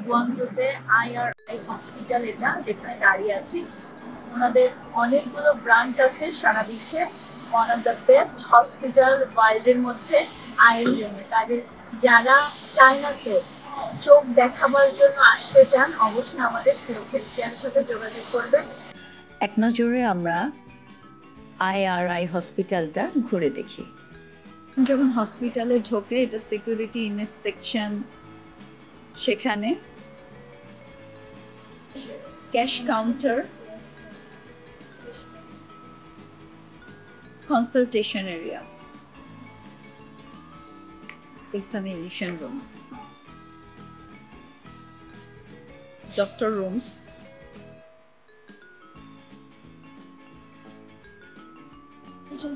গুয়াংজুতে IRI hospital এটা যেখানে দাঁড়িয়ে আছি, ওনাদের অনেকগুলো ব্রাঞ্চ আছে সারা বিশ্বে। One of the best hospital ওয়ার্ল্ডের মধ্যে আইয়ের জন্য। তাদের যারা চায়নাতে চোখ দেখাবার জন্য আসতে চান অবশ্যই আমাদের সিরোহেলথকেয়ার সাথে যোগাযোগ করবেন। এক নজরে আমরা আইআরআই হসপিটালটা ঘুরে দেখি। যখন হসপিটালে ঢোকে, এটা সিকিউরিটি ইন্সপেকশন, সেখানে cash counter, consultation area, examination room, doctor rooms,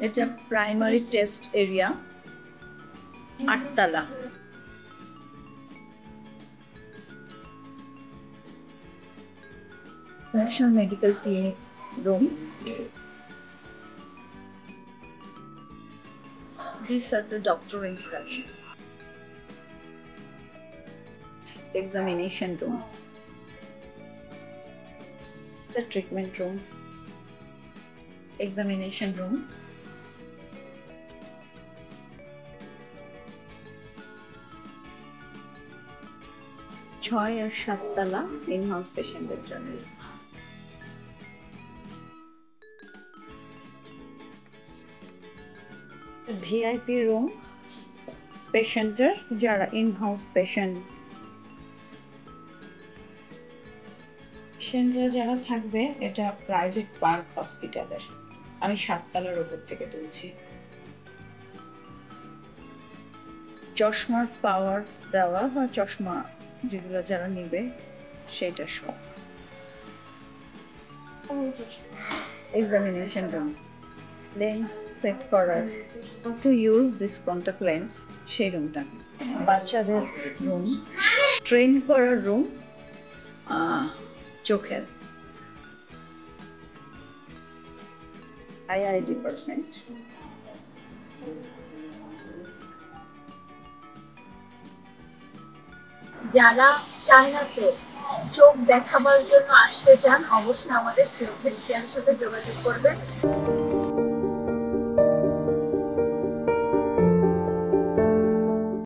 এটা প্রাইমারি টেস্ট এরিয়া, 8 তলা। National Medical Clinic room. These are the doctor instruction. Examination room. The treatment room. Examination room. ছয় আর 7 তলা ইন-হাউস পেশেন্টদের জন্য। ভিআইপি রুম, পেশেন্টের যারা in house পেশেন্টরা যারা থাকবে, এটা প্রাইভেট পার্ক হসপিটালের। আমি 7 তলার উপর থেকে তুলছি। চশমার পাওয়ার দেওয়া বা চশমা যেগুলো যারা নিবে সেটা সব। এক্সামিনেশন রুম, লেন্স সেট করার, to use this contact lens, সেই রুমটা। বাচ্চাদের রুম, ট্রেন করার রুম, চোখের। I department. যারা চায়নাতে চোখ দেখাবার জন্য আসতে চান অবশ্যই আমাদের সিরোহেলথকেয়ার সাথে যোগাযোগ করবেন।